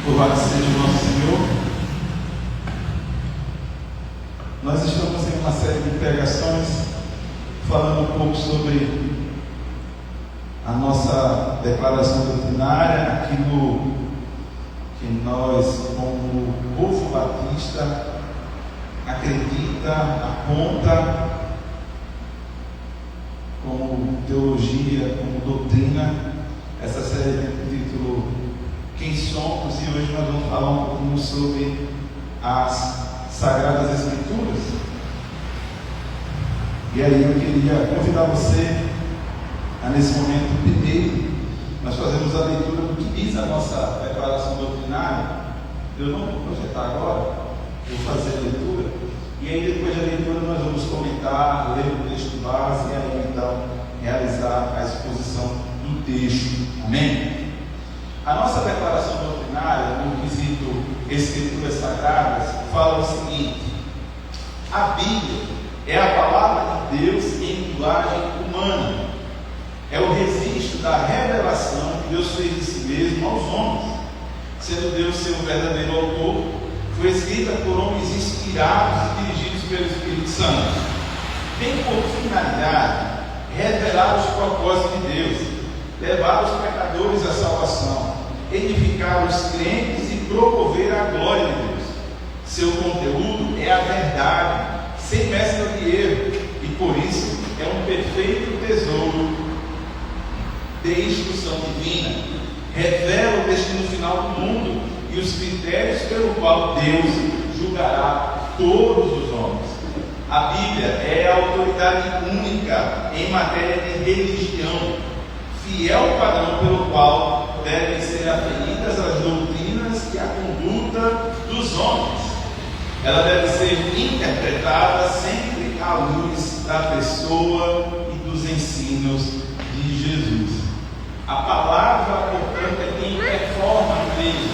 Louvado seja o nosso Senhor. Nós estamos em uma série de pregações falando um pouco sobre a nossa declaração doutrinária, aquilo que nós, como povo batista, acredita, aponta como teologia, como doutrina. Essa série tem o título Quem Somos, e hoje nós vamos falar um pouquinho sobre as Sagradas Escrituras. E aí eu queria convidar você a, nesse momento, primeiro, nós fazemos a leitura do que diz a nossa declaração doutrinária. Eu não vou projetar agora, eu vou fazer a leitura, e aí depois da leitura nós vamos comentar, ler o texto base, e aí então realizar a exposição do texto. Amém? A nossa declaração doutrinária, no quesito Escrituras Sagradas, fala o seguinte: a Bíblia é a palavra de Deus em linguagem humana, é o registro da revelação que Deus fez de si mesmo aos homens, sendo Deus seu verdadeiro autor. Foi escrita por homens inspirados e dirigidos pelo Espírito Santo. Tem por finalidade revelar os propósitos de Deus, levar os pecadores à salvação, edificar os crentes e promover a glória de Deus. Seu conteúdo é a verdade, sem mescla de erro, e por isso é um perfeito tesouro de instrução divina. Revela o destino final do mundo e os critérios pelo qual Deus julgará todos os homens. A Bíblia é a autoridade única em matéria de religião, fiel padrão pelo qual devem ser aferidas as doutrinas e a conduta dos homens. Ela deve ser interpretada sempre à luz da pessoa e dos ensinos de Jesus. A palavra, portanto, é quem performa a igreja.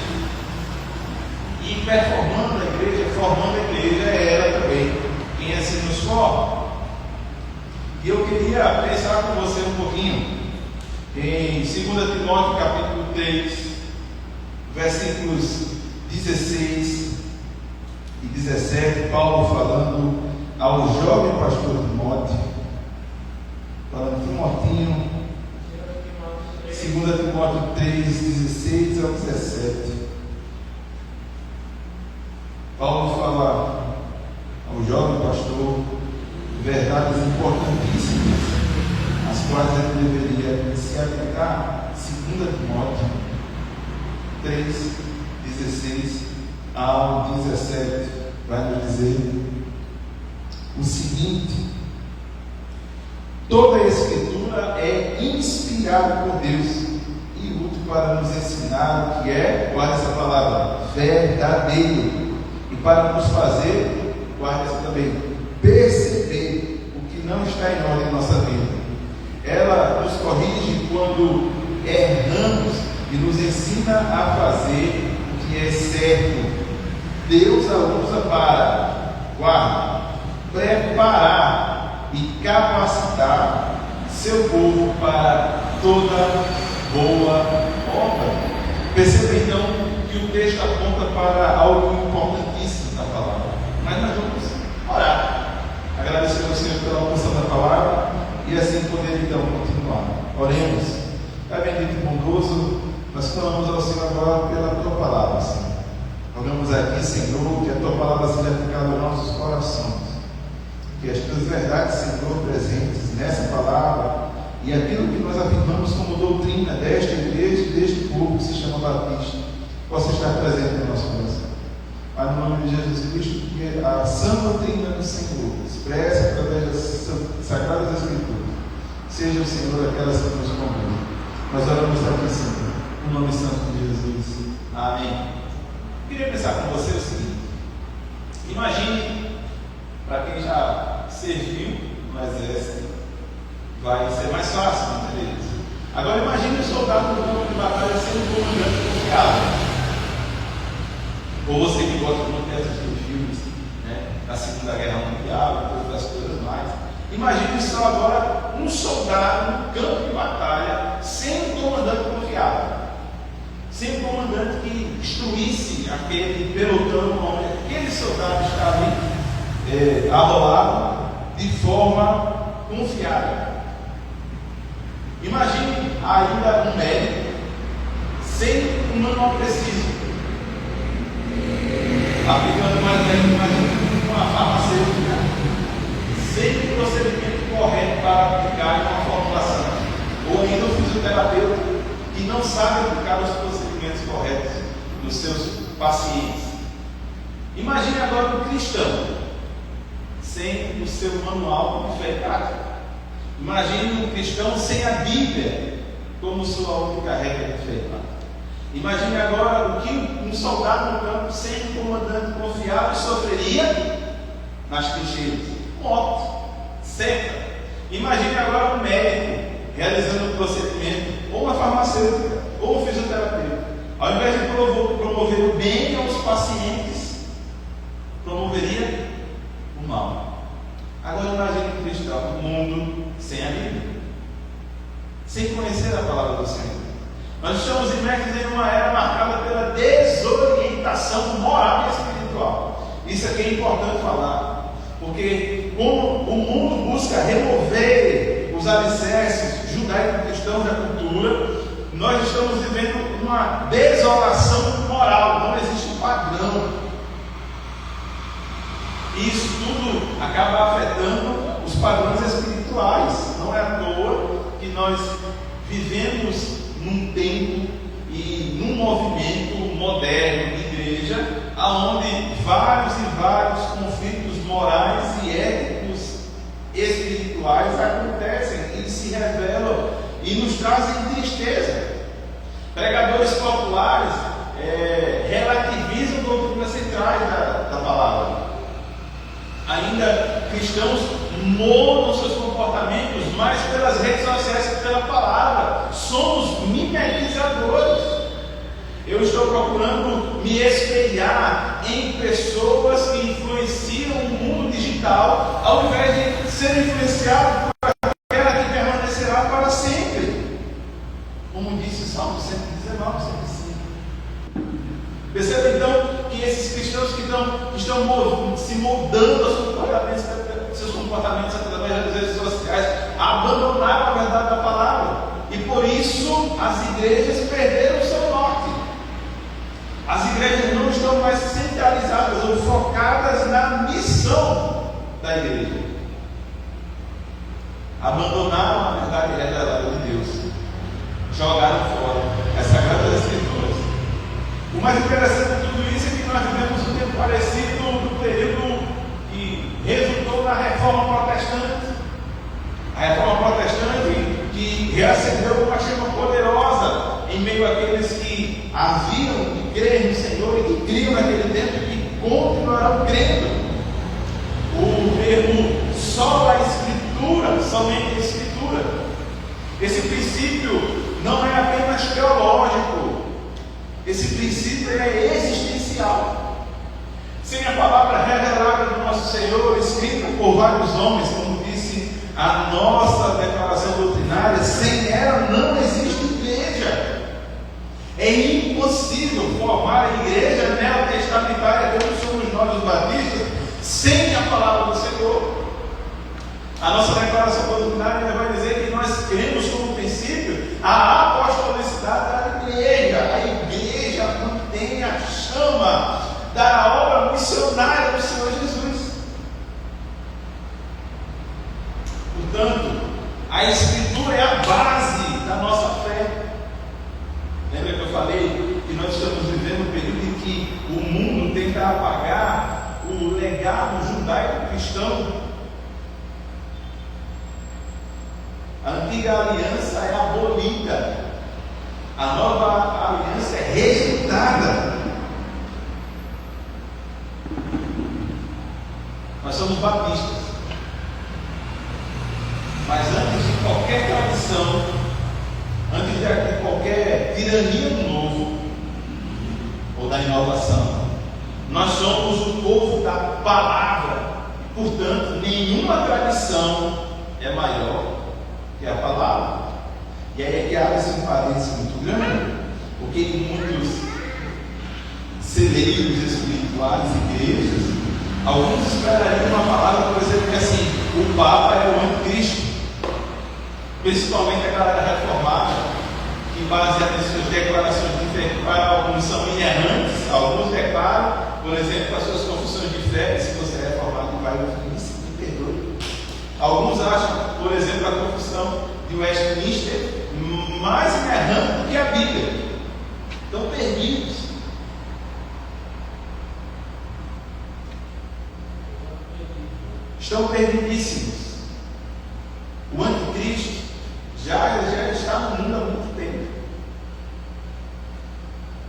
E performando a igreja, formando a igreja, é ela também quem assim nos forma. E eu queria pensar com você um pouquinho em 2 Timóteo capítulo 3, versículos 16 e 17, Paulo falando ao jovem pastor Timóteo, falando: Timotinho, 2 Timóteo 3, 16 ao 17. Paulo fala ao jovem pastor verdades importantíssimas, as quais ele deveria se aplicar. 2 Timóteo 3, 16 ao 17, vai nos dizer o seguinte: toda a Escritura é inspirada por Deus e útil para nos ensinar o que é, guarda essa palavra, verdadeiro, e para nos fazer, guarda essa também, perceber o que não está em ordem em nossa vida. Ela nos corrige quando erramos e nos ensina a fazer o que é certo. Deus a usa para, guarda, preparar e capacitar seu povo para toda boa obra. Perceba então que o texto aponta para algo importantíssimo da palavra. Mas nós vamos orar, agradecer ao Senhor pela porção da palavra e assim poder então continuar. Oremos. Pai bendito e bondoso, nós clamamos ao Senhor agora pela tua palavra, Senhor. Rogamos aqui, Senhor, que a tua palavra seja aplicada aos nossos corações, que as tuas verdades, Senhor, presentes nessa palavra e aquilo que nós afirmamos como doutrina desta igreja e deste povo que se chama Batista, possa estar presente no nosso coração. Mas no nome de Jesus Cristo, que a sã doutrina do Senhor, expressa através das Sagradas Escrituras, seja o Senhor aquelas que nos conduzem. Nós oramos aqui, Senhor, no nome santo de Jesus. Amém. Eu queria pensar com você o seguinte: imagine, para quem já serviu no exército, vai ser mais fácil entender isso. Agora imagine um soldado no campo de batalha sendo comandante confiável. Ou você que gosta muito de assistir filmes, né, da Segunda Guerra Mundial e todas as coisas mais. Imagine só agora um soldado no campo de batalha sem um comandante confiável, sem um comandante que instruísse disse aquele pelotão, onde aquele soldado está ali arrolado de forma confiável. Imagine ainda um médico sem um manual preciso, aplicando mais uma farmacêutica, sem o procedimento correto para aplicar uma formulação, ou ainda um fisioterapeuta que não sabe aplicar os procedimentos corretos nos seus pacientes. Imagine agora um cristão sem o seu manual de fé prática. Imagine um cristão sem a Bíblia como sua única regra de fé prática. Imagine agora o que um soldado no campo sem um comandante confiável sofreria nas trincheiras: morte, seca. Imagine agora um médico realizando um procedimento, ou uma farmacêutica, ou um fisioterapeuta, ao invés de promover o bem aos pacientes, promoveria o mal. Agora imagine um cristão no mundo sem a Bíblia, sem conhecer a palavra do Senhor. Nós estamos imersos em uma era marcada pela desorientação moral e espiritual. Isso aqui é importante falar, porque como o mundo busca remover os alicerces judaico-cristãos da cultura, nós estamos vivendo uma desolação moral. Não existe padrão. E isso tudo acaba afetando os padrões espirituais. Não é à toa que nós vivemos num tempo e num movimento moderno de igreja, onde vários e vários conflitos morais e éticos espirituais acontecem, eles se revelam e nos trazem tristeza. Pregadores populares relativizam doutrinas centrais da palavra. Ainda cristãos moldam seus comportamentos mais pelas redes sociais que pela palavra. Somos mimetizadores. Eu estou procurando me espelhar em pessoas que influenciam o mundo digital, ao invés de ser influenciado por aquela que permanecerá para sempre. Como disse o Salmo 119, 105. Perceba então que esses cristãos que estão se moldando aos seus comportamentos através das redes sociais, abandonaram a verdade da palavra, e por isso as igrejas perderam o seu norte. As igrejas não estão mais centralizadas ou focadas na missão da igreja. Abandonaram a verdade revelada de Deus, jogaram fora as Sagradas Escrituras. O mais interessante de tudo isso é que nós vivemos um tempo parecido no período que resultou na Reforma Protestante. A Reforma Protestante que reacendeu uma chama poderosa em meio àqueles que haviam de crer no Senhor e que criam naquele tempo e que continuarão crendo. O termo só a Escritura, somente a Escritura. Esse princípio não é apenas teológico, esse princípio é existencial. Sem a palavra revelada do nosso Senhor, escrita por vários homens, como disse a nossa declaração doutrinária, sem ela não existe igreja. É impossível formar a igreja neotestamentária como somos nós os batistas, sem a palavra do Senhor. A nossa declaração doutrinária vai dizer que nós cremos como princípio a apostolicidade da igreja. A igreja mantém a chama da obra missionária do Senhor Jesus. Portanto, a Escritura é a base da nossa fé. Lembra que eu falei que nós estamos vivendo um período em que o mundo tenta apagar o legado judaico-cristão? A antiga aliança é abolida, a nova aliança é rejeitada. Nós somos batistas, mas antes de qualquer tradição, antes de qualquer tirania do novo ou da inovação, nós somos o povo da palavra. Portanto, nenhuma tradição é maior que a palavra. E aí é que abre-se um parênteses muito grande, porque muitos celeiros espirituais, igrejas, alguns esperariam uma palavra, por exemplo, que assim, o Papa é o anticristo, principalmente a galera reformada, que baseada em suas declarações de fé, para alguns são inerrantes, alguns declaram, por exemplo, as suas confissões de fé, se você é reformado, vai me perdoe. Alguns acham, por exemplo, a confissão de Westminster mais inerrante do que a Bíblia. Estão perdidos. Estão perdidíssimos. O anticristo já está no mundo há muito tempo,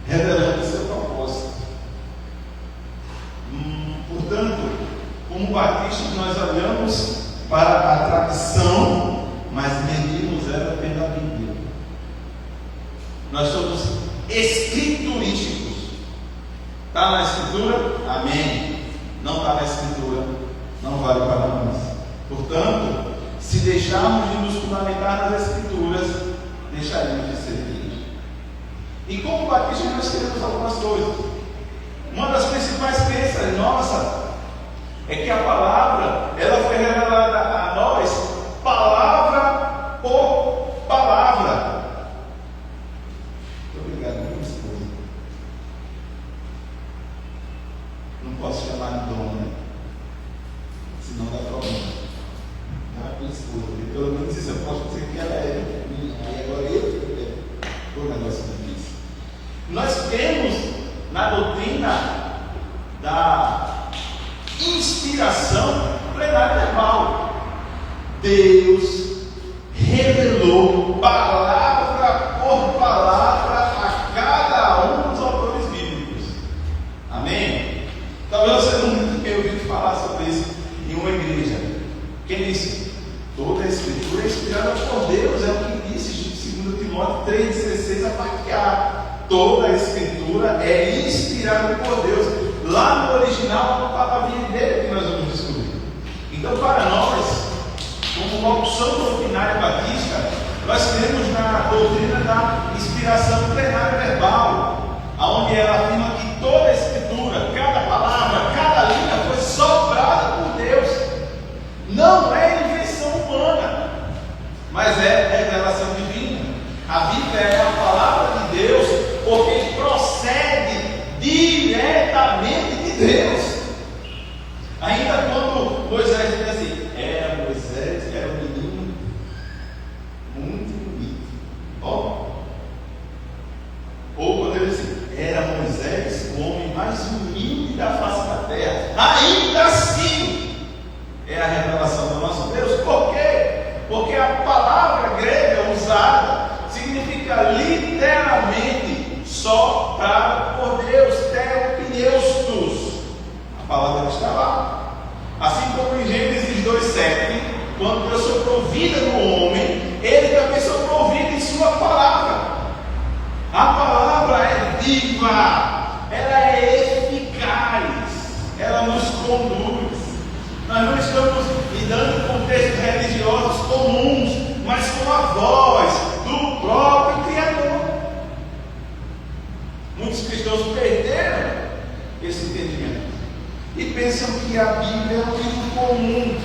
revelando o seu propósito. Portanto, como batistas, nós olhamos para a tradição, mas medimos ela pela Bíblia. Nós somos escriturísticos. Está na Escritura? Amém. Não está na Escritura, não vale para nós. Portanto, se deixarmos de nos fundamentar nas Escrituras, deixaremos de ser igreja. E como batistas, nós queremos algumas coisas. Uma das principais crenças nossa é que a palavra, ela foi revelada a nós, palavra por palavra. Muito obrigado, minha esposa. Não posso chamar de dona, né? Senão dá problema. Minha esposa, porque pelo menos isso eu posso dizer que ela é minha. E agora foi um negócio difícil. Nós temos na doutrina da inspiração plenária verbal. Deus revelou palavra por palavra a cada um dos autores bíblicos. Amém? Talvez você nunca tenha ouvido falar sobre isso em uma igreja. Quem disse? Toda a Escritura é inspirada por Deus, é o que disse 2 Timóteo 3,16 a parte A. Toda a Escritura é inspirada por Deus. Lá no original, não estava a vida dele que nós vamos descobrir. Então, para nós, como uma opção doutrinária batista, nós cremos na doutrina da inspiração plenária verbal, onde ela afirma que toda a Escritura, cada palavra, cada linha foi soprada por Deus. Não é invenção humana, mas é revelação divina. A Bíblia é a palavra de Deus, porque procede diretamente de Deus. Ainda quando Moisés diz assim, Moisés era um menino muito bonito. Ou quando ele diz assim, era Moisés o homem mais humilde da face da terra. Ainda assim é a revelação do nosso Deus. Por quê? Porque a palavra grega usada significa literalmente soprado por Deus, theopneustos. A palavra está lá. Assim como em Gênesis 2,7, quando Deus soprou vida no homem, Ele também soprou vida em sua palavra. A palavra é viva, ela é eficaz, ela nos conduz. Nós não estamos lidando com textos religiosos comuns, mas com a voz do próprio Criador. Muitos cristãos perderam esse entendimento e pensam que a Bíblia é um livro comum.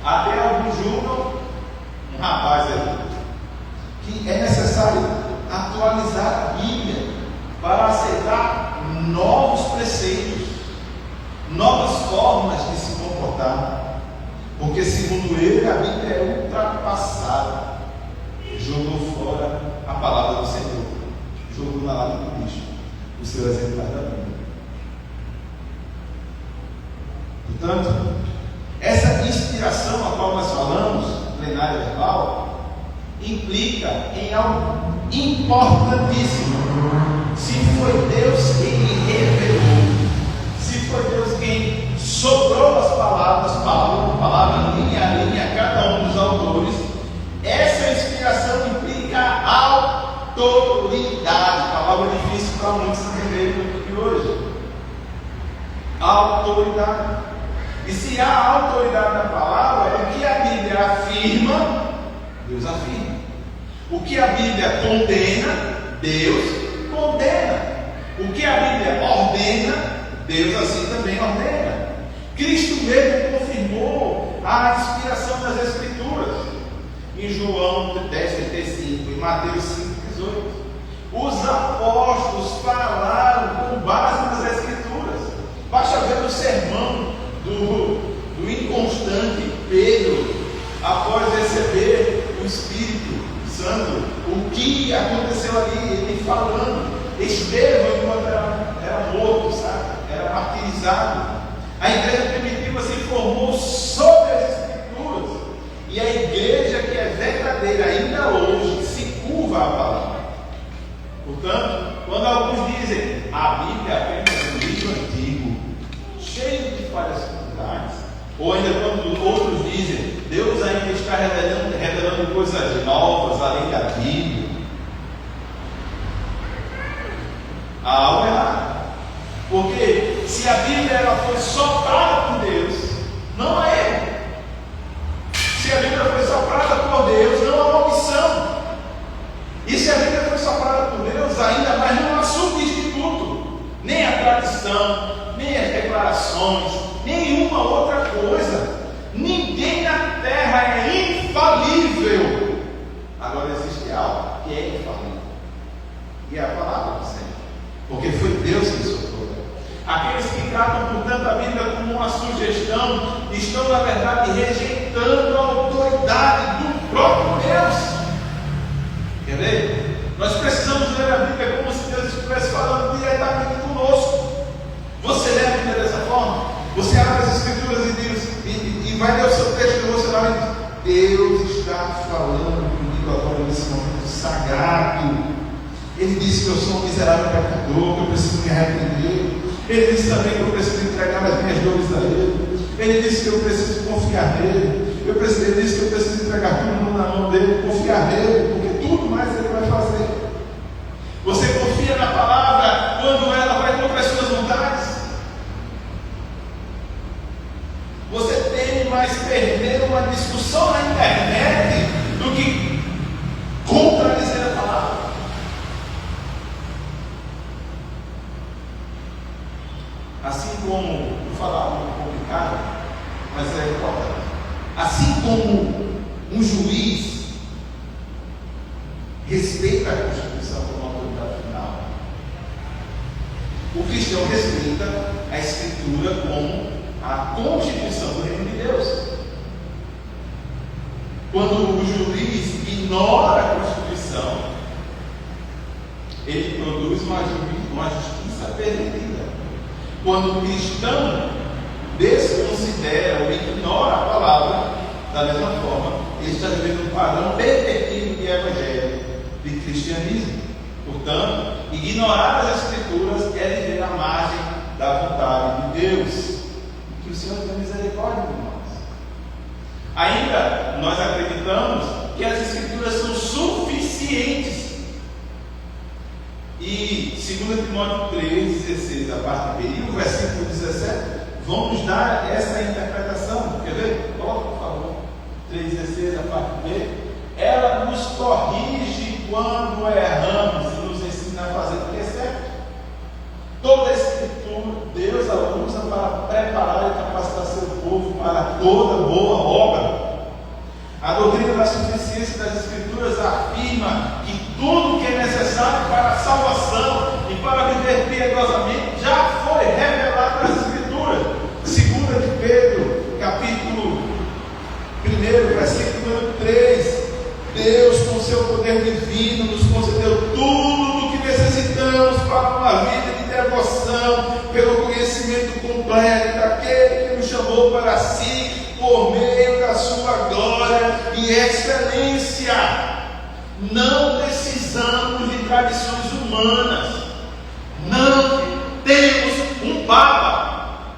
Até alguns julgam, um rapaz aí, que é necessário atualizar a Bíblia para aceitar novos preceitos, novas formas de se comportar, porque segundo ele a Bíblia é ultrapassada. Jogou fora a palavra do Senhor, jogou na lata do lixo o seu exemplar da Bíblia. Portanto, essa inspiração a qual nós falamos, plenária verbal, implica em algo importantíssimo. Se foi Deus quem revelou, se foi Deus quem soprou as palavras, palavra linha a linha, a cada um dos autores, essa inspiração implica autoridade. Palavra difícil para muitos entenderem no dia de hoje. Autoridade. E se há autoridade na palavra, o que a Bíblia afirma, Deus afirma. O que a Bíblia condena, Deus condena. O que a Bíblia ordena, Deus assim também ordena. Cristo mesmo confirmou a inspiração das Escrituras em João 10:35, em Mateus 5:18. Os apóstolos falaram com base nas Escrituras. Basta ver o sermão do inconstante Pedro, após receber o Espírito Santo, o que aconteceu ali, ele falando. Estevão, enquanto era morto, sabe? Era martirizado. A igreja primitiva se formou sobre as Escrituras. E a igreja que é verdadeira ainda hoje se curva à palavra. Portanto, quando alguns dizem a Bíblia é apenas um livro antigo, cheio de falhas culturais, ou ainda quando outros dizem Deus ainda está revelando coisas novas além da Bíblia, há algo errado. Porque se a Bíblia ela foi soprada por Deus, não há erro. Se a Bíblia foi soprada por Deus, não há omissão. E se a Bíblia foi soprada por Deus, ainda mais não há substituto. Nem a tradição, nem as declarações, nenhuma outra coisa. Ninguém na terra é infalível. Agora existe algo que é infalível. E é a palavra do Senhor. Porque foi Deus que soprou. Aqueles que tratam, portanto, a Bíblia como uma sugestão, estão, na verdade, rejeitando a autoridade do próprio Deus. Quer ver? Nós precisamos ler a Bíblia como se Deus estivesse falando diretamente conosco. Você lê a Bíblia dessa forma? Você abre as Escrituras e vai ler o seu texto devocional e diz: Deus está falando comigo agora nesse momento sagrado. Ele disse que eu sou um miserável pecador, que eu preciso me arrepender. Ele disse também que eu preciso entregar as minhas dores a Ele. Ele disse que eu preciso confiar nele. Ele disse que eu preciso entregar tudo na mão dele, confiar nele, porque tudo mais Ele vai fazer. Você confia na palavra quando ela vai contra as suas vontades? Você teme mais perder uma discussão na internet do que contradizer a palavra? Assim como, vou falar muito complicado, mas é importante. Assim como um juiz respeita a Constituição como autoridade final, o cristão respeita a Escritura como a Constituição do Reino de Deus. Quando o juiz ignora a Constituição, ele produz uma justiça perdida. Quando o cristão desconsidera ou ignora a palavra, da mesma forma, ele está vivendo um padrão pervertido de evangelho, de cristianismo. Portanto, ignorar as Escrituras é viver à margem da vontade de Deus. Que o Senhor tenha misericórdia de nós. Ainda nós acreditamos que as Escrituras são suficientes. E 2 Timóteo 3:16, a parte B, e o versículo 17, vão nos dar essa interpretação. Quer ver? Coloca, por favor. 3:16, a parte B. Ela nos corrige quando erramos e nos ensina a fazer o que é certo. Toda a Escritura, Deus a usa para preparar e capacitar seu povo para toda boa obra. A doutrina da suficiência das Escrituras afirma que tudo que é necessário para a salvação e para viver piedosamente já foi revelado nas Escrituras. 2 de Pedro, capítulo 1, versículo 3. Deus, com seu poder divino, nos concedeu tudo o que necessitamos para uma vida de devoção, pelo conhecimento completo daquele que nos chamou para si, por meio da sua glória e excelência. Não precisamos de tradições humanas. Não temos um Papa.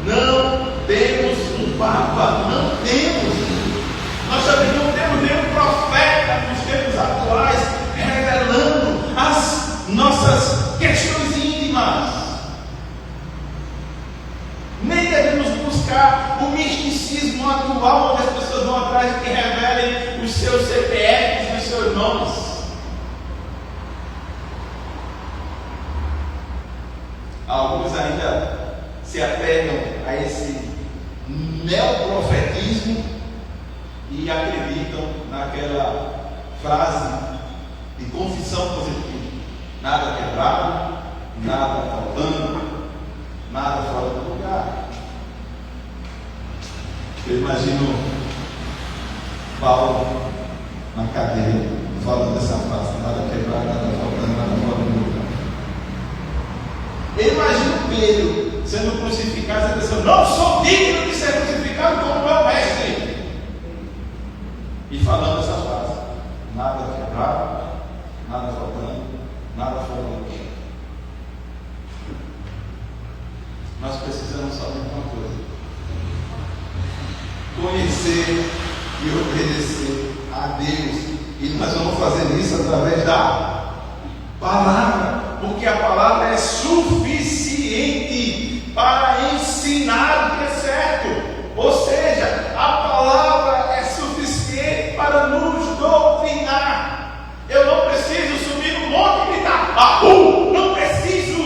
Não temos um Papa. Não temos. Nós também não temos nenhum profeta nos tempos atuais revelando as nossas questões íntimas. Nem devemos buscar o misticismo atual, onde as pessoas vão atrás de que revelem os seus CPFs e os seus nomes. Alguns ainda se apegam a esse neoprofetismo e acreditam naquela frase de confissão positiva: nada quebrado, nada faltando, nada fora do lugar. Eu imagino Paulo na cadeia falando essa frase: nada quebrado, nada faltando, nada fora do lugar. Eu imagino Pedro sendo crucificado e dizendo: não sou digno de ser crucificado como meu mestre. E falando essa frase: nada quebrado, nada faltando, nada fora do lugar. Nós precisamos saber uma coisa: conhecer e obedecer a Deus. E nós vamos fazer isso através da palavra, porque a palavra é suficiente para ensinar o que é certo. Ou seja, a palavra é suficiente para nos doutrinar. Eu não preciso subir no monte e gritar: não preciso.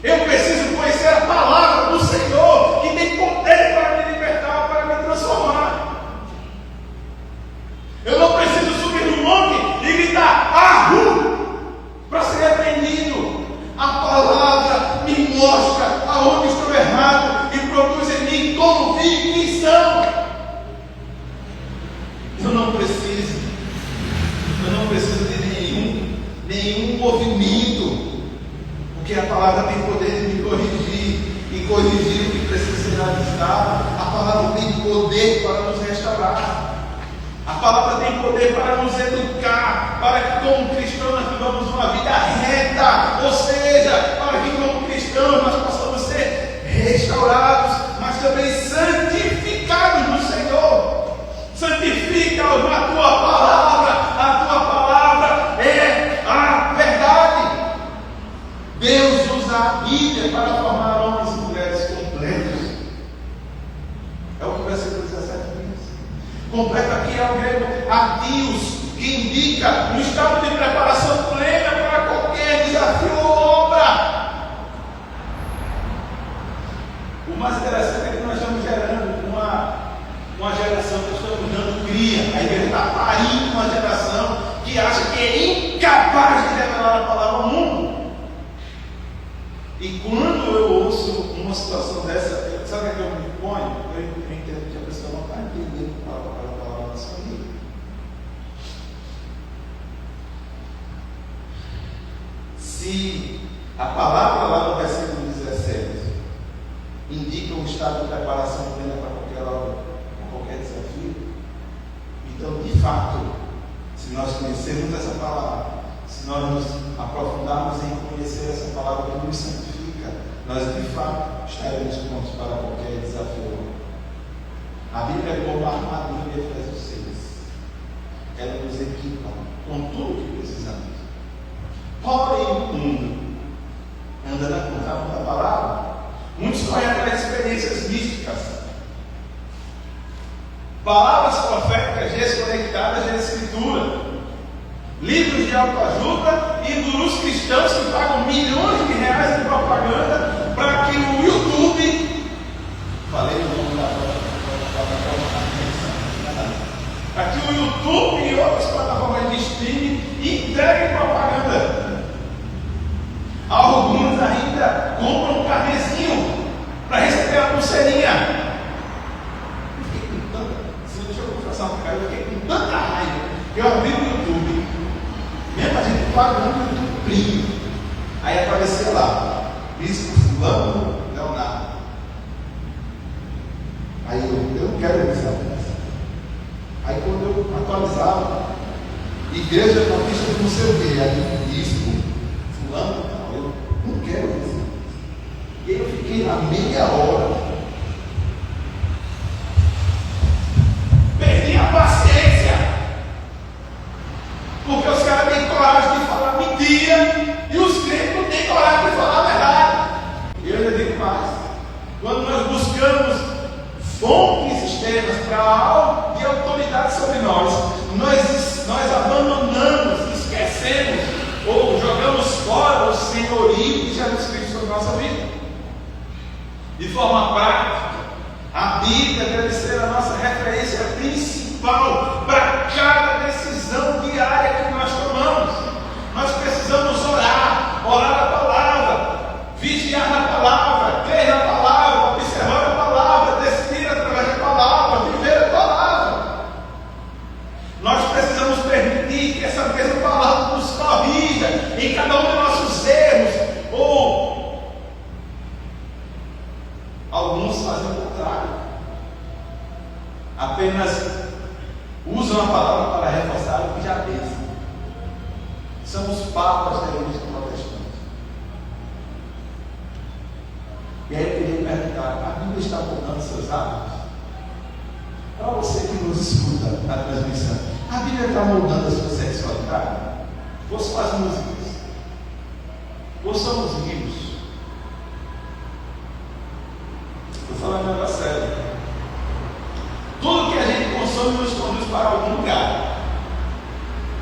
Eu preciso conhecer a palavra do Senhor, que tem poder para me libertar, para me transformar. Eu não preciso subir no monte e gritar: para ser repreendido. A palavra me mostra aonde estou errado e produz em mim convicção. Eu não preciso de nenhum movimento, porque a palavra tem poder de me corrigir e corrigir o que precisa ser ajustado. A palavra tem poder para nos restaurar. A palavra tem poder para nos educar, para que como cristãos nós vivamos uma vida reta, ou seja, para que como cristãos nós possamos ser restaurados, mas também santificados no Senhor. Santifica-os na tua palavra. A tua palavra é a verdade. Deus usa a Bíblia para formar homens e mulheres completos. É o que o versículo 17 diz. Completo aqui é o grego atios, que indica um estado de preparação plena para qualquer desafio ou obra. O mais interessante é que nós estamos gerando uma geração que estamos dando cria. A igreja está parindo uma geração que acha que é incapaz de revelar a palavra ao mundo. E quando eu ouço uma situação dessa, sabe o que eu me ponho? Eu entendo que a pessoa não está entendendo a palavra da sua vida. Se a palavra lá no versículo 17 indica um estado de preparação plena para qualquer obra, para qualquer desafio, então de fato, se nós conhecermos essa palavra, se nós nos aprofundarmos em conhecer essa palavra que nos santifica, nós de fato estaremos prontos para qualquer desafio. A Bíblia é como a armadura de Efésios 6. Ela nos equipa com tudo o que precisamos. Porém, o mundo anda na contramão da palavra. Muitos correm atrás de experiências místicas, palavras proféticas desconectadas da Escritura, livros de autoajuda e gurus cristãos que pagam milhões de reais de propaganda para que o YouTube, falei o nome da plataforma, para que o YouTube e outras plataformas de streaming entreguem propaganda. Alguns ainda compram um carnezinho para receber a pulseirinha. Deixa eu confessar uma coisa, eu fiquei com tanta raiva que eu abri no YouTube, mesmo a gente pagando o YouTube Premium, aí aparecia lá, Bispo Fulano Leonardo. Aí eu não quero ver essa coisa. Aí quando eu atualizava, Igreja Batista não sei o que, aí Bispo Fulano, eu não quero ver isso. E eu fiquei na meia hora. Perdi a paciência. Porque os caras têm coragem de falar mentira e os crentes não têm coragem de falar a verdade. E eu já digo mais: quando nós buscamos fontes externas para algo de autoridade sobre nós abandonamos, esquecemos ou jogamos fora o senhorio de Jesus Cristo sobre a nossa vida. De forma prática, a Bíblia deve ser a nossa referência principal para cada decisão diária que nós tomamos. Nós precisamos orar a palavra, vigiar na palavra, crer na palavra, observar a palavra, decidir através da palavra, viver a palavra. Nós precisamos permitir que essa mesma palavra nos corrija em cada um dos nossos erros, ou alguns fazem o contrário, apenas usam a palavra para reforçar o que já pensam. São os papas da igreja protestante. E aí eu queria perguntar: a Bíblia está mudando seus hábitos? Para você que nos escuta na transmissão, a Bíblia está moldando a sua sexualidade? Você faz músicas? Ou somos vivos? Estou falando um negócio sério. Tudo que a gente consome nos conduz para algum lugar.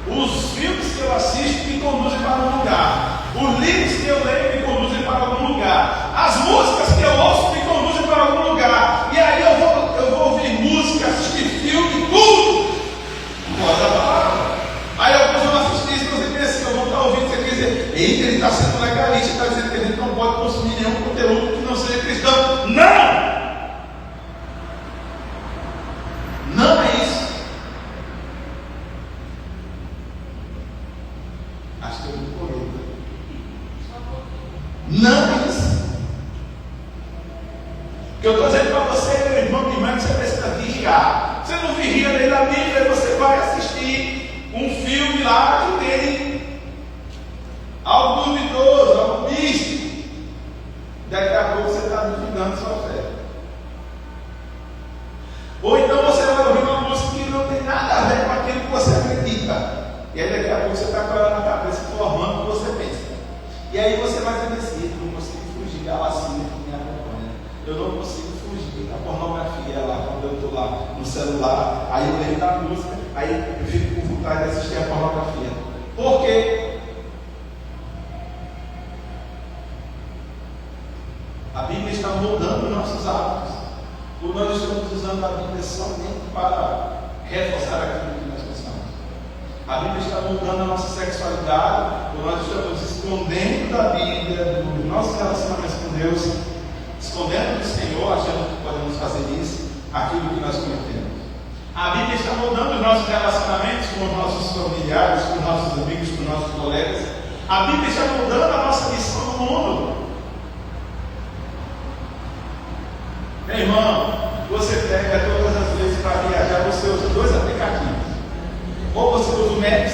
Os filmes que eu assisto me conduzem para um lugar. Os livros que eu leio me conduzem para algum lugar. As músicas que eu ouço me conduzem para algum lugar. E aí eu vou ouvir música, assistir filme, tudo fora da palavra. Aí alguns vão assistir isso, você pensa assim, eu vou estar ouvindo, você quer dizer: eita, ele está sendo legalista, está dizendo que a gente não pode consumir nenhum conteúdo que não seja cristão. Não! Não é isso. Acho que eu vou correr. Não é isso. O que eu estou dizendo para você, meu irmão, minha irmã, que você precisa vigiar. Você não vigia nem na Bíblia, você vai assistir um filme lá que tem algo duvidoso, algo místico. Daqui a pouco você está duvidando sua fé. Ou então você vai ouvir uma música que não tem nada a ver com aquilo que você acredita. E aí daqui a pouco você está com ela na cabeça, formando o que você pensa. E aí você vai dizer assim: eu não consigo fugir da lacinha que me acompanha. Eu não consigo fugir da pornografia lá, quando eu estou lá no celular. Aí eu lembro da música, aí eu fico com vontade de assistir a pornografia. Por quê? A Bíblia está moldando nossos hábitos. Ou nós estamos usando a Bíblia somente para reforçar aquilo que nós pensamos. A Bíblia está moldando a nossa sexualidade, ou nós estamos escondendo da Bíblia, dos nossos relacionamentos com Deus, escondendo do Senhor, achando que podemos fazer isso, aquilo que nós cometemos. A Bíblia está moldando os nossos relacionamentos com os nossos familiares, com os nossos amigos, com os nossos colegas. A Bíblia está moldando a nossa missão no mundo. Meu irmão, você pega todas as vezes para viajar, você usa dois aplicativos. Ou você usa o Maps,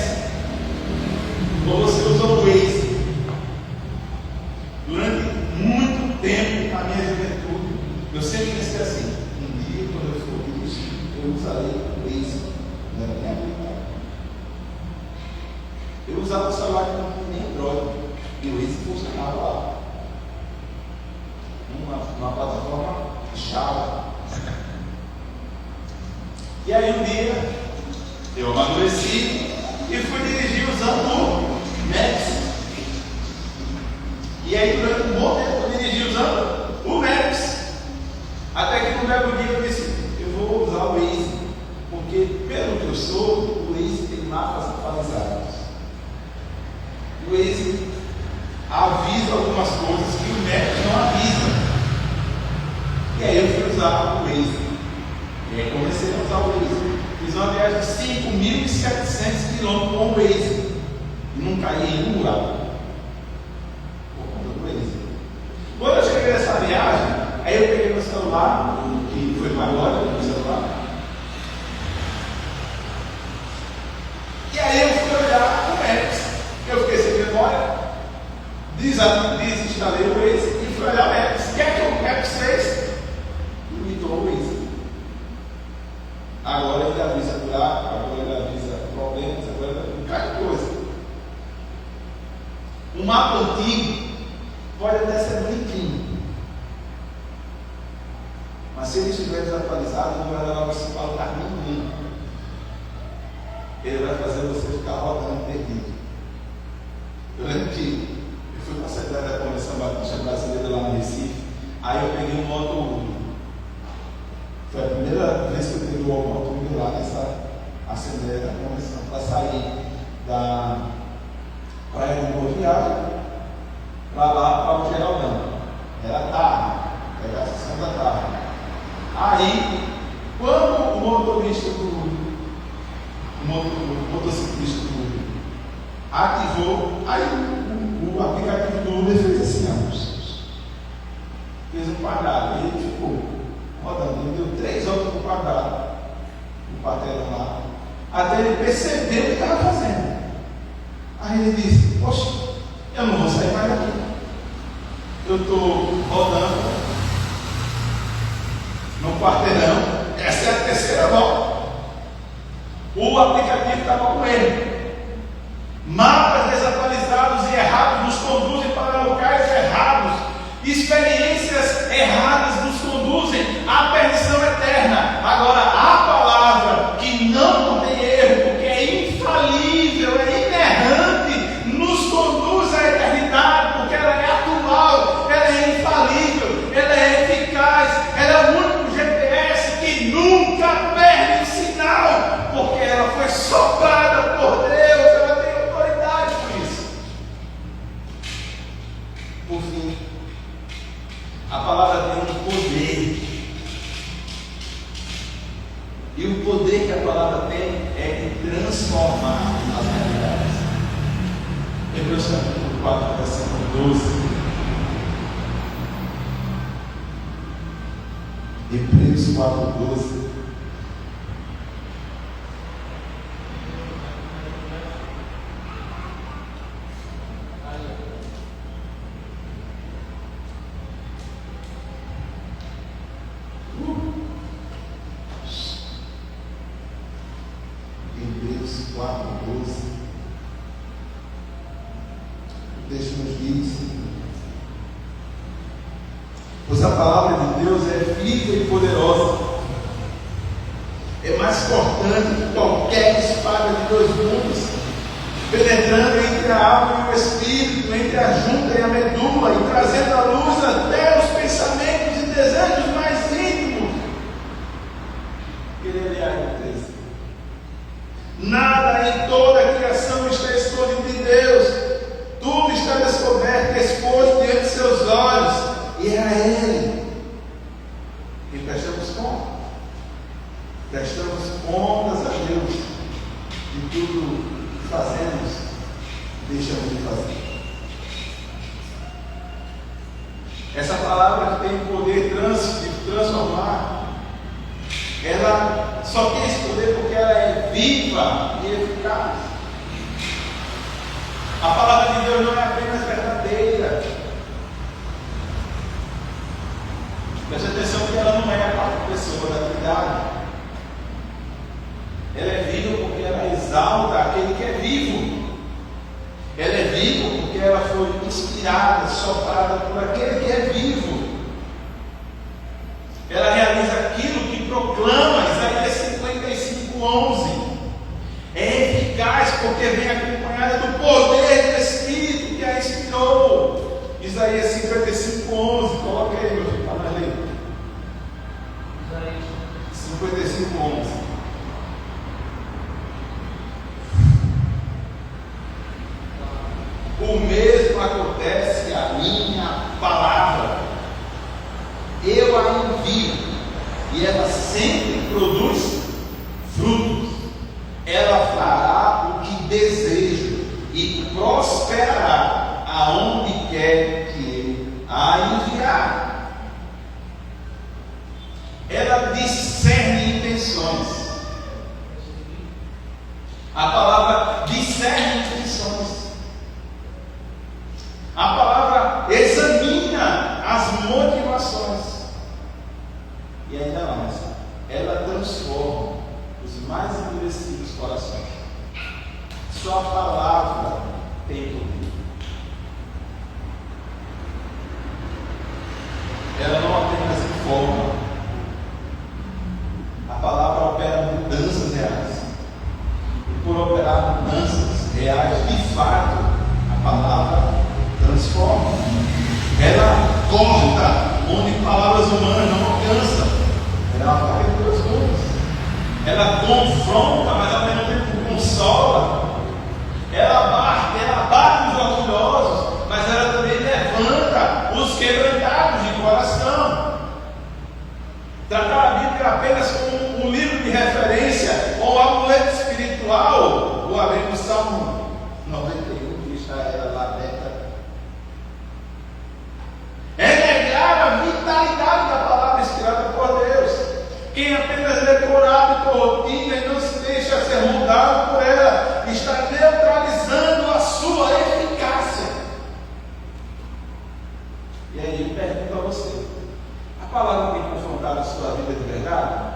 ou você usa o Waze. Durante muito tempo, na minha juventude, eu sempre pensei assim: um dia, quando eu for dirigir, eu usarei o Waze. Não era nem aplicado. Eu usava o celular que não tinha nem Android, e o Waze funcionava lá. Uma plataforma chave. E aí um dia eu amadureci e fui dirigir usando o Maps. E aí durante um bom tempo eu dirigi usando o Maps. Até que no belo dia eu disse: eu vou usar o Waze, porque pelo que eu sou, o Waze tem mapas atualizados. O Waze avisa algumas coisas que o Maps não avisa. E aí eu fui usar o Waze. E aí comecei a usar o Waze. Fiz uma viagem de 5.700 quilômetros com o Waze. E não caí em um buraco. Por conta do Waze. Quando eu cheguei nessa viagem, aí eu peguei meu celular, que foi para agora, meu celular. E aí eu fui olhar o Maps. Eu fiquei sem memória. Desinstalei o Waze e fui olhar o Maps. O que é que o Maps fez? Imitou o Waze. Agora ele avisa buraco, agora ele avisa problemas, agora ele avisa um bocado de coisa. Um mapa antigo pode até ser bonitinho, mas se ele estiver desatualizado, ele vai levar você para o caminho nenhum. Ele vai fazer você ficar rodando perdido. Eu lembro que eu fui para a Assembleia da Convenção Aí eu peguei um Moto Uno. Foi a primeira vez que eu peguei o Moto Uno lá nessa Assembleia da Convenção, para sair da Praia do Boa Viagem para lá para o Geraldão. Era tarde, pegar a sessão da tarde. Aí, quando o motorista o motociclista do Uber ativou, aí o aplicativo do Uber fez assim, fez um quadrado, e ele ficou rodando, ele deu 3 voltas no quadrado, o quarteirão lá, até ele perceber o que estava fazendo. Aí ele disse: poxa, eu não vou sair mais daqui, eu estou rodando no quarteirão, essa é a terceira volta. O aplicativo estava com ele. Mapas desatualizados e errados nos conduzem para locais errados. Experiências erradas nos conduzem à perdição eterna. Agora, a palavra que não tem erro, porque é infalível, é inerrante, nos conduz à eternidade, porque ela é atual, ela é infalível, ela é eficaz, ela é o único GPS que nunca perde o sinal, porque ela foi soprada por Deus, ela tem autoridade por isso. Por fim, a palavra tem um poder. E o poder que a palavra tem é de transformar as realidades. Hebreus capítulo 4, versículo 12. Hebreus 4, 12. Hebreus 4, 12. O texto nos diz: pois a palavra de Deus é viva e poderosa, é mais cortante que qualquer espada de 2 gumes, penetrando entre a alma e o espírito, entre a junta e a medula, e trazendo à luz até os pensamentos e desejos mais íntimos. Queria ler aí o texto. Nada em toda a criação está escondido de Deus, tudo está descoberto, exposto diante de seus olhos, e é a Ele que prestamos conta. Prestamos contas a Deus de tudo que fazemos e deixamos de fazer. Essa palavra que tem o poder de transformar, ela só tem esse poder porque ela é viva e eficaz. A palavra de Deus não é apenas verdadeira. Preste atenção que ela não é a quarta pessoa da Trindade. Ela é viva porque ela exalta aquele que é vivo. Ela é viva porque ela foi inspirada, soprada por aquele que é vivo. Ela realiza aquilo que proclama Isaías 55:11. É eficaz porque vem acompanhada do poder do Espírito que a inspirou. Isaías 55:11. Coloca aí, meu filho, para nós ler. Isaías 55:11. O mesmo acontece à minha palavra. Eu a envio e ela sempre produz frutos. Ela fará o que desejo e prosperará aonde quer que eu a enviar. Ela discerne intenções. A palavra discerne intenções. A palavra examina as motivações. E ainda mais, ela transforma os mais endurecidos corações. Só a palavra tem poder. Ela não apenas informa. A palavra opera mudanças reais. E por operar mudanças reais, de fato, a palavra transforma. Ela corta onde confronta, mas ao mesmo tempo consola. Ela bate os orgulhosos, mas ela também levanta os quebrantados de coração. Tratar a Bíblia apenas como um livro de referência ou um amuleto espiritual. Vou abrir o Salmo 91, que está lá dentro. É negar a vitalidade da palavra inspirada por Deus. Quem apenas lê por hábito ou rotina e não se deixa ser mudado por ela, está neutralizando a sua eficácia. E aí eu pergunto a você: a palavra tem confrontado a sua vida de verdade?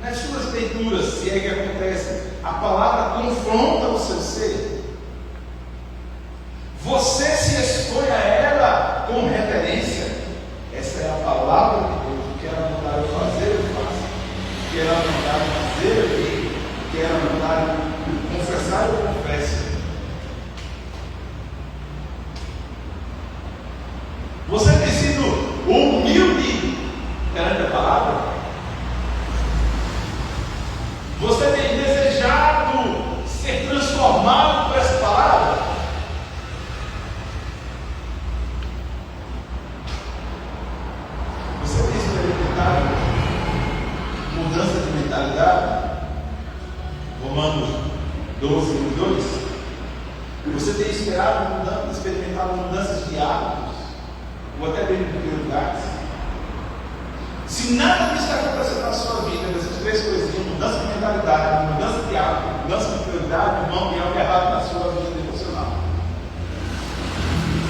Nas suas leituras, se é que acontece, a palavra confronta o seu ser? Você se expõe a ela com reverência? Essa é a palavra de Deus. O que ela mandar eu fazer, eu faço. O que ela mandar eu fazer, eu digo. O que ela mandar eu confessar, eu confesso. Você tem sido humilde perante a palavra? Você tem desejado ser transformado por essa palavra? Você tem experimentado mudança de mentalidade? Romanos 12, 2. Você tem experimentado mudanças de hábitos? Ou até mesmo de prioridades? Se nada disso está acontecendo na sua vida, dessas três coisinhas, mudança de mentalidade, mudança de hábito, mudança de prioridade, irmão, tem algo errado na sua vida devocional.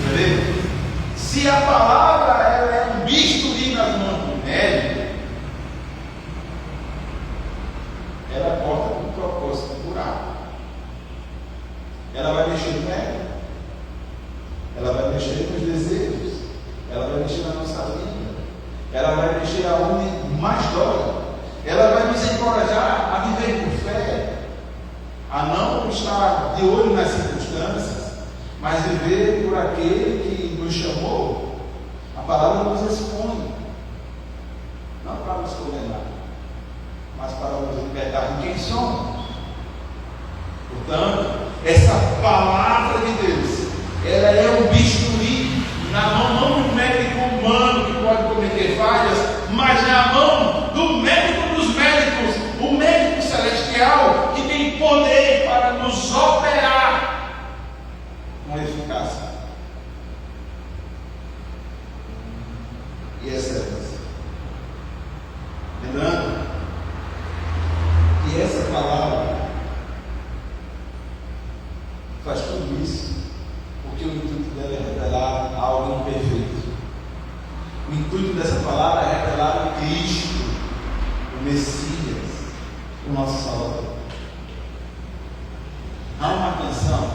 Entendeu? Se a palavra ela é um bisturi nas mãos do médico, ela corta com propósito de buraco. Ela vai mexer no médico, ela vai mexer nos desejos, ela vai mexer na nossa vida, ela vai mexer aonde mais dói, ela vai nos encorajar a viver com fé, a não estar de olho nas circunstâncias, mas viver por aquele que nos chamou. A palavra nos expõe, não para nos condenar, mas para nos libertar de quem somos. Portanto, essa palavra de Deus, ela é um bisturi na mão não do médico humano que pode cometer falhas, mas na mão do médico dos médicos, o médico celestial que tem poder para nos operar com eficácia e excelência. Lembrando que essa palavra faz tudo isso porque o intuito dela é revelar algo imperfeito. O intuito dessa palavra é revelar o Cristo, o Messias, o nosso Salvador. Há uma canção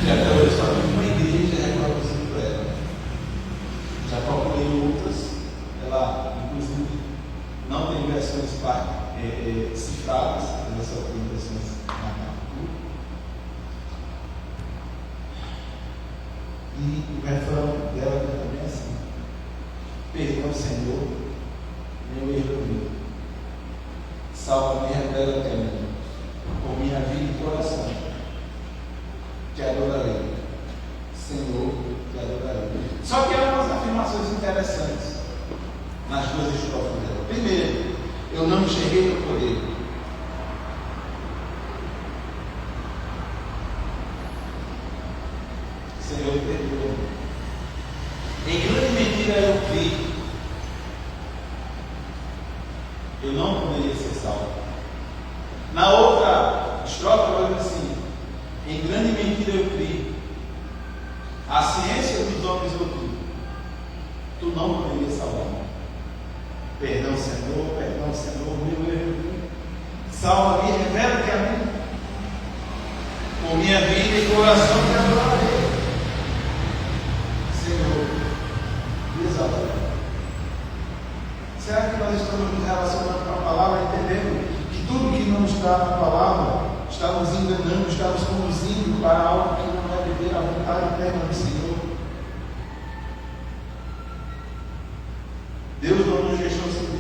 que até hoje só tem uma igreja reproduzindo por ela. Já procurei outras, ela inclusive não tem versões cifradas, ela só tem versões na e o refrão dela também é assim: perdão, Senhor, meu erro meu, salva-me, revela até mim, por minha vida e coração, te adorarei, Senhor, te adorarei. Só que há umas afirmações interessantes nas duas estrofes dela. Primeiro, eu não enxerguei o poder. Senhor, perdoa. Em grande mentira eu vi. Eu não poderia ser salvo. Na outra estrofe, ela diz assim: em grande mentira eu criei. A ciência dos homens eu vi. Tu não poderias salvar. Perdão, Senhor, meu erro. Salva-me, revela-te a mim. Com minha vida e coração te adorarei. Senhor, exalta. Será que nós estamos nos relacionando com a palavra, entendendo que tudo que não está na palavra está nos enganando, está nos conduzindo para algo que não é viver a vontade eterna do Senhor? Deus não nos deixou simplesmente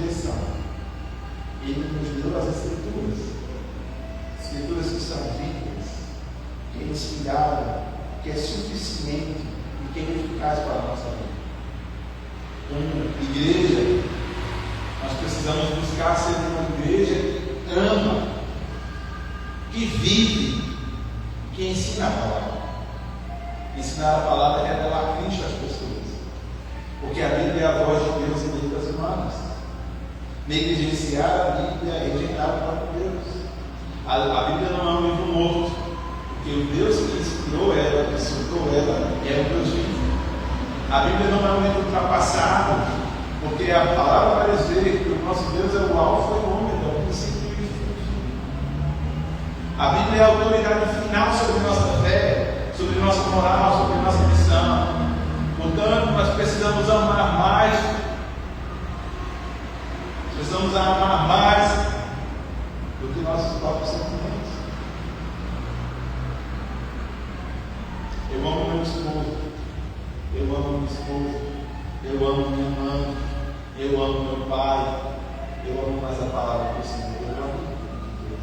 Escrituras que são vivas, que é inspirada, que é suficiente e que é eficaz para a nossa vida. Como igreja, nós precisamos buscar ser uma igreja que ama, que vive, que ensina a palavra. Ensinar a palavra é revelar Cristo às pessoas, porque a Bíblia é a voz de Deus em meio das humanas. Negligenciar a Bíblia é rejeitar o próprio Deus. A Bíblia não é um livro morto, porque o Deus que inspirou ela, que soltou ela, é o Deus vivo. A Bíblia não é um livro ultrapassado, porque a palavra vai dizer que o nosso Deus é o Alfa e o Ômega, o princípio e o fim. A Bíblia é a autoridade final sobre nossa fé, sobre nossa moral, sobre nossa missão. Portanto, nós precisamos amar mais. Precisamos amar mais do que nossos próprios sentimentos. Eu amo meu esposo, eu amo minha esposa, eu amo minha mãe, eu amo meu pai, eu amo mais a palavra do Senhor, eu amo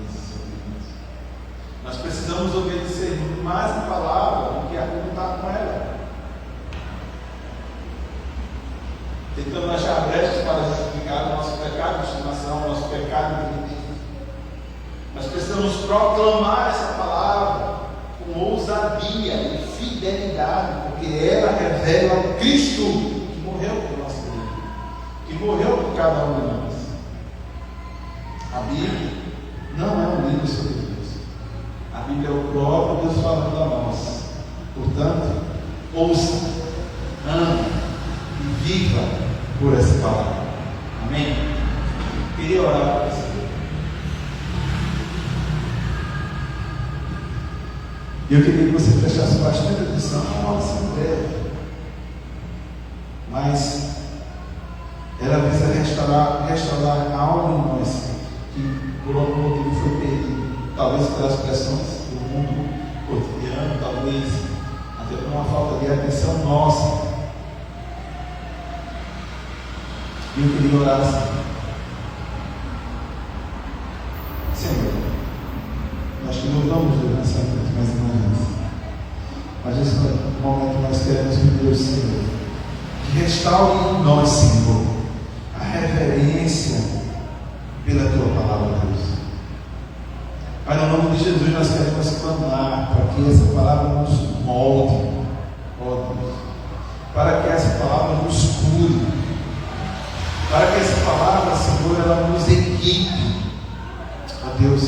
esses sentimentos. Nós precisamos obedecer mais a palavra do que argumentar com ela, tentando achar brechas para justificar o nosso pecado de estimação, o nosso pecado de limite. Nós precisamos proclamar essa palavra com ousadia e fidelidade, porque ela revela o Cristo que morreu por nossa vida, que morreu por cada um de nós. A Bíblia não é um livro sobre Deus. A Bíblia é o próprio Deus falando a nós. Portanto, ouça, ame e viva por essa palavra. Amém? Queria orar para você. Eu queria que você prestasse bastante atenção a uma oração breve, mas ela visa restaurar algo em nós que por algum motivo foi perdido, talvez pelas pressões do mundo cotidiano, talvez até por uma falta de atenção nossa. E eu queria orar assim: Senhor, nós te louvamos durante essa noite mais uma vez, mas nesse momento nós queremos pedir ao Senhor que restaure em nós, Senhor, a reverência pela tua palavra, Deus. Pai, no nome de Jesus nós queremos clamar para que essa palavra nos molde, ó Deus, para que essa palavra nos cure, para que essa palavra, Senhor, ela nos equipe, ó Deus,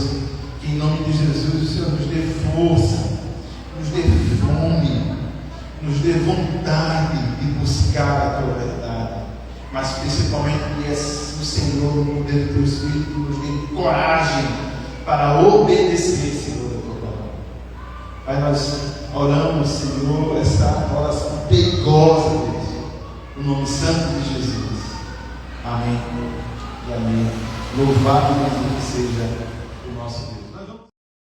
que em nome de Jesus o Senhor nos dê força, nos dê fome, nos dê vontade de buscar a tua verdade, mas principalmente que o Senhor, no poder do teu Espírito, nos dê coragem para obedecer, Senhor, a tua palavra. Pai, nós oramos, Senhor, essa oração perigosa, Deus, no nome santo de Jesus. Amém e amém. Louvado e bendito seja